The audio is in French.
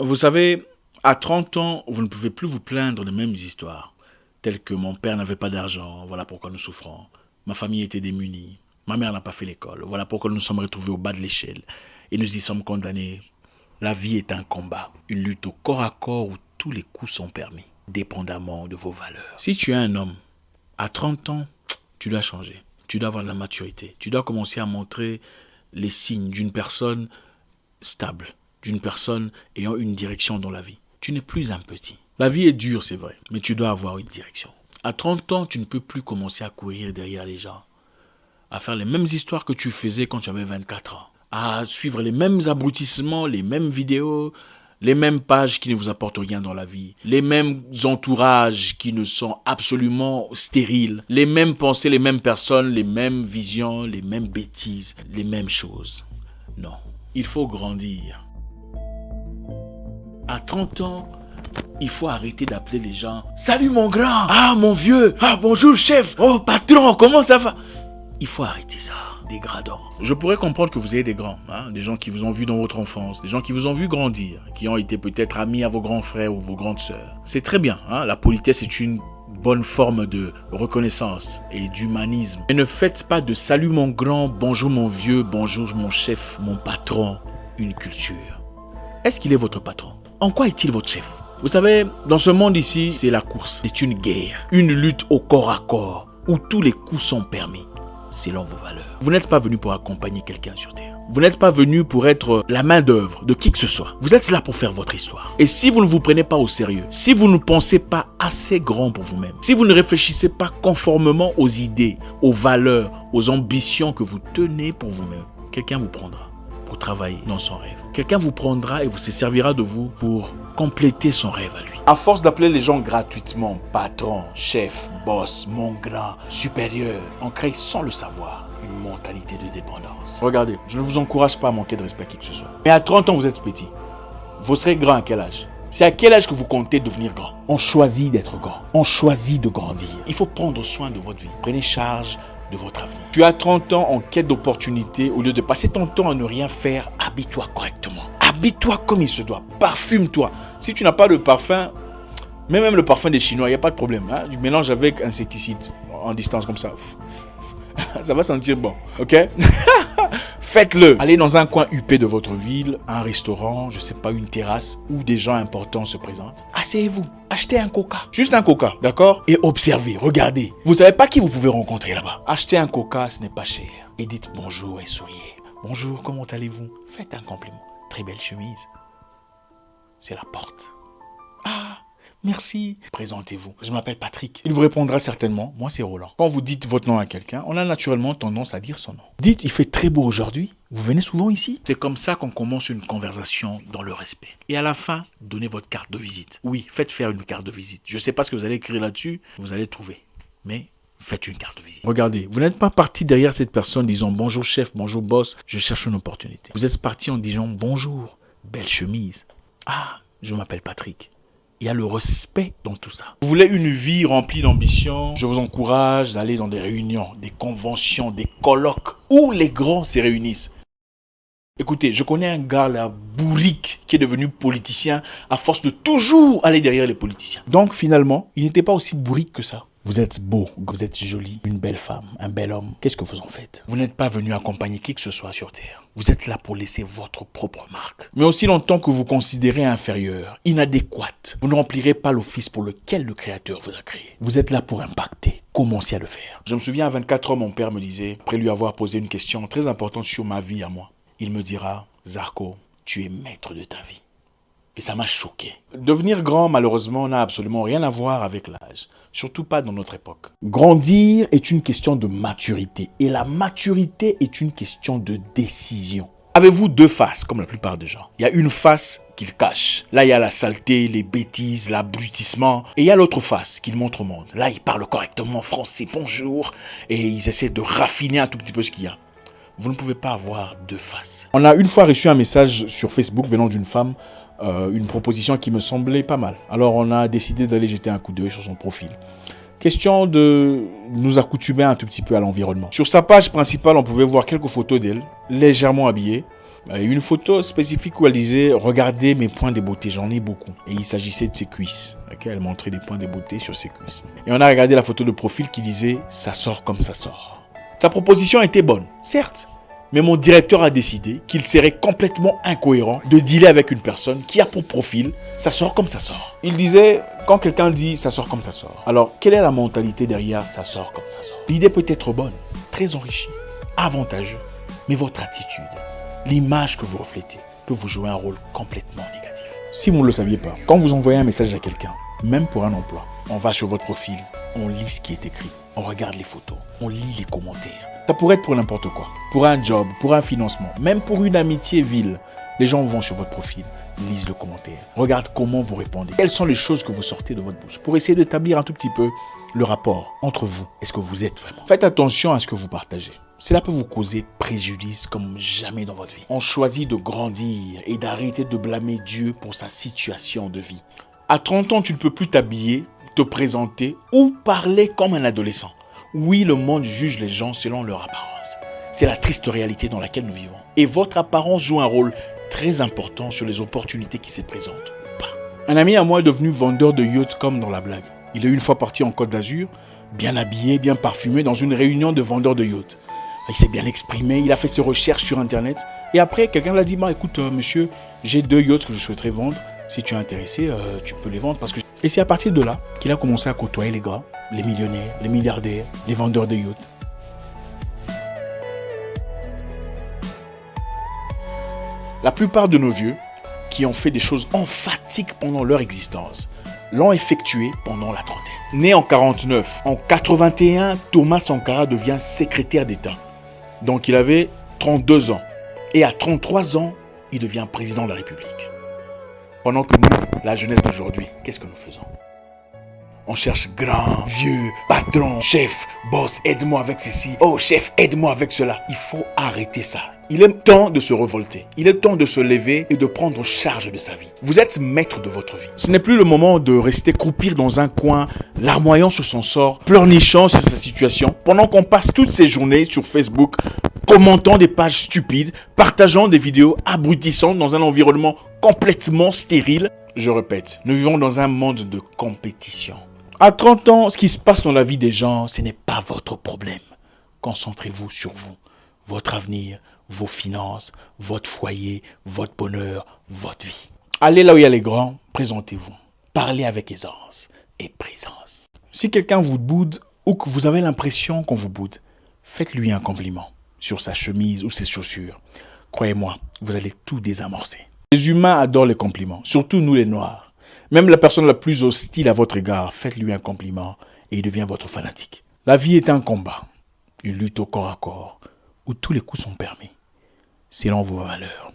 Vous savez, à 30 ans, vous ne pouvez plus vous plaindre des mêmes histoires, telles que mon père n'avait pas d'argent, voilà pourquoi nous souffrons. Ma famille était démunie, ma mère n'a pas fait l'école, voilà pourquoi nous nous sommes retrouvés au bas de l'échelle et nous y sommes condamnés. La vie est un combat, une lutte au corps à corps où tous les coups sont permis, dépendamment de vos valeurs. Si tu es un homme, à 30 ans, tu dois changer, tu dois avoir de la maturité, tu dois commencer à montrer les signes d'une personne stable, d'une personne ayant une direction dans la vie. Tu n'es plus un petit. La vie est dure, c'est vrai, mais tu dois avoir une direction. À 30 ans, tu ne peux plus commencer à courir derrière les gens, à faire les mêmes histoires que tu faisais quand tu avais 24 ans, à suivre les mêmes abrutissements, les mêmes vidéos, les mêmes pages qui ne vous apportent rien dans la vie, les mêmes entourages qui ne sont absolument stériles, les mêmes pensées, les mêmes personnes, les mêmes visions, les mêmes bêtises, les mêmes choses. Non, il faut grandir. À 30 ans, il faut arrêter d'appeler les gens « Salut mon grand !»« Ah mon vieux !»« Ah bonjour chef !»« Oh patron, comment ça va ?» Il faut arrêter ça, dégradant. Je pourrais comprendre que vous ayez des grands, des gens qui vous ont vu dans votre enfance, des gens qui vous ont vu grandir, qui ont été peut-être amis à vos grands frères ou vos grandes sœurs. C'est très bien, la politesse est une bonne forme de reconnaissance et d'humanisme. Mais ne faites pas de « Salut mon grand »,« Bonjour mon vieux »,« Bonjour mon chef »,« Mon patron » une culture. Est-ce qu'il est votre patron? En quoi est-il votre chef? Vous savez, dans ce monde ici, c'est la course. C'est une guerre, une lutte au corps à corps, où tous les coups sont permis, selon vos valeurs. Vous n'êtes pas venu pour accompagner quelqu'un sur Terre. Vous n'êtes pas venu pour être la main d'œuvre de qui que ce soit. Vous êtes là pour faire votre histoire. Et si vous ne vous prenez pas au sérieux, si vous ne pensez pas assez grand pour vous-même, si vous ne réfléchissez pas conformément aux idées, aux valeurs, aux ambitions que vous tenez pour vous-même, quelqu'un vous prendra pour travailler dans son rêve. Quelqu'un vous prendra et vous se servira de vous pour compléter son rêve à lui. À force d'appeler les gens gratuitement patron, chef, boss, mon grand, supérieur, on crée sans le savoir une mentalité de dépendance. Regardez, je ne vous encourage pas à manquer de respect à qui que ce soit. Mais à 30 ans, vous êtes petit. Vous serez grand à quel âge? C'est à quel âge que vous comptez devenir grand? On choisit d'être grand. On choisit de grandir. Il faut prendre soin de votre vie. Prenez charge de votre avenir. Tu as 30 ans en quête d'opportunités. Au lieu de passer ton temps à ne rien faire, habille-toi correctement. Habille-toi comme il se doit. Parfume-toi. Si tu n'as pas de parfum, mais même le parfum des Chinois, il n'y a pas de problème. Du mélange avec insecticide en distance comme ça. Ça va sentir bon. Ok? Faites-le. Allez dans un coin huppé de votre ville, un restaurant, je sais pas, une terrasse où des gens importants se présentent. Asseyez-vous. Achetez un coca. Juste un coca, d'accord? Et observez, regardez. Vous ne savez pas qui vous pouvez rencontrer là-bas. Achetez un coca, ce n'est pas cher. Et dites bonjour et souriez. Bonjour, comment allez-vous? Faites un compliment. Très belle chemise. C'est la porte. Ah, merci. Présentez-vous. Je m'appelle Patrick. Il vous répondra certainement. Moi, c'est Roland. Quand vous dites votre nom à quelqu'un, on a naturellement tendance à dire son nom. Dites, il fait très beau aujourd'hui. Vous venez souvent ici? C'est comme ça qu'on commence une conversation dans le respect. Et à la fin, donnez votre carte de visite. Oui, faites faire une carte de visite. Je ne sais pas ce que vous allez écrire là-dessus. Vous allez trouver. Mais faites une carte de visite. Regardez, vous n'êtes pas parti derrière cette personne disant bonjour chef, bonjour boss, je cherche une opportunité. Vous êtes parti en disant bonjour, belle chemise. Ah, je m'appelle Patrick. Il y a le respect dans tout ça. Vous voulez une vie remplie d'ambition? Je vous encourage d'aller dans des réunions, des conventions, des colloques où les grands se réunissent. Écoutez, je connais un gars là, bourrique, qui est devenu politicien à force de toujours aller derrière les politiciens. Donc finalement, il n'était pas aussi bourrique que ça. Vous êtes beau, vous êtes jolie, une belle femme, un bel homme. Qu'est-ce que vous en faites? Vous n'êtes pas venu accompagner qui que ce soit sur Terre. Vous êtes là pour laisser votre propre marque. Mais aussi longtemps que vous considérez inférieur, inadéquate, vous ne remplirez pas l'office pour lequel le Créateur vous a créé. Vous êtes là pour impacter. Commencez à le faire. Je me souviens à 24 ans, mon père me disait, après lui avoir posé une question très importante sur ma vie à moi, il me dira, Zarko, tu es maître de ta vie. Et ça m'a choqué. Devenir grand, malheureusement, n'a absolument rien à voir avec l'âge. Surtout pas dans notre époque. Grandir est une question de maturité. Et la maturité est une question de décision. Avez-vous deux faces, comme la plupart des gens? Il y a une face qu'ils cachent. Là, il y a la saleté, les bêtises, l'abrutissement. Et il y a l'autre face qu'ils montrent au monde. Là, ils parlent correctement français, bonjour. Et ils essaient de raffiner un tout petit peu ce qu'il y a. Vous ne pouvez pas avoir deux faces. On a une fois reçu un message sur Facebook venant d'une femme, une proposition qui me semblait pas mal. Alors on a décidé d'aller jeter un coup d'œil sur son profil. Question de nous accoutumer un tout petit peu à l'environnement. Sur sa page principale, on pouvait voir quelques photos d'elle, légèrement habillée, Une photo spécifique où elle disait « Regardez mes points de beauté, j'en ai beaucoup ». Et il s'agissait de ses cuisses. Okay, elle montrait des points de beauté sur ses cuisses. Et on a regardé la photo de profil qui disait « Ça sort comme ça sort ». Sa proposition était bonne, certes. Mais mon directeur a décidé qu'il serait complètement incohérent de dealer avec une personne qui a pour profil « ça sort comme ça sort ». Il disait, quand quelqu'un dit « ça sort comme ça sort », alors quelle est la mentalité derrière « ça sort comme ça sort ». L'idée peut être bonne, très enrichie, avantageuse, mais votre attitude, l'image que vous reflétez, peut vous jouer un rôle complètement négatif. Si vous ne le saviez pas, quand vous envoyez un message à quelqu'un, même pour un emploi, on va sur votre profil, on lit ce qui est écrit, on regarde les photos, on lit les commentaires. Ça pourrait être pour n'importe quoi. Pour un job, pour un financement, même pour une amitié vile. Les gens vont sur votre profil, lisent le commentaire, regardent comment vous répondez. Quelles sont les choses que vous sortez de votre bouche pour essayer d'établir un tout petit peu le rapport entre vous. Est-ce que vous êtes vraiment? Faites attention à ce que vous partagez. Cela peut vous causer préjudice comme jamais dans votre vie. On choisit de grandir et d'arrêter de blâmer Dieu pour sa situation de vie. À 30 ans, tu ne peux plus t'habiller, te présenter ou parler comme un adolescent. Oui, le monde juge les gens selon leur apparence. C'est la triste réalité dans laquelle nous vivons. Et votre apparence joue un rôle très important sur les opportunités qui se présentent ou pas. Un ami à moi est devenu vendeur de yachts comme dans la blague. Il est une fois parti en Côte d'Azur, bien habillé, bien parfumé, dans une réunion de vendeurs de yachts. Il s'est bien exprimé, il a fait ses recherches sur Internet. Et après, quelqu'un l'a dit, écoute, monsieur, j'ai 2 yachts que je souhaiterais vendre. Si tu es intéressé, tu peux les vendre. Et c'est à partir de là qu'il a commencé à côtoyer les gars, les millionnaires, les milliardaires, les vendeurs de yachts. La plupart de nos vieux, qui ont fait des choses emphatiques pendant leur existence, l'ont effectué pendant la trentaine. Né en 49, en 81, Thomas Sankara devient secrétaire d'État. Donc il avait 32 ans. Et à 33 ans, il devient président de la République. Pendant que nous, la jeunesse d'aujourd'hui, qu'est-ce que nous faisons? On cherche grand, vieux, patron, chef, boss, aide-moi avec ceci. Oh chef, aide-moi avec cela. Il faut arrêter ça. Il est temps de se révolter. Il est temps de se lever et de prendre charge de sa vie. Vous êtes maître de votre vie. Ce n'est plus le moment de rester croupir dans un coin, larmoyant sur son sort, pleurnichant sur sa situation, pendant qu'on passe toutes ces journées sur Facebook, commentant des pages stupides, partageant des vidéos abrutissantes dans un environnement complètement stérile. Je répète, nous vivons dans un monde de compétition. À 30 ans, ce qui se passe dans la vie des gens, ce n'est pas votre problème. Concentrez-vous sur vous, votre avenir, vos finances, votre foyer, votre bonheur, votre vie. Allez là où il y a les grands, présentez-vous. Parlez avec aisance et présence. Si quelqu'un vous boude ou que vous avez l'impression qu'on vous boude, faites-lui un compliment sur sa chemise ou ses chaussures. Croyez-moi, vous allez tout désamorcer. Les humains adorent les compliments, surtout nous les noirs. Même la personne la plus hostile à votre égard, faites-lui un compliment et il devient votre fanatique. La vie est un combat, une lutte au corps à corps, où tous les coups sont permis, selon vos valeurs.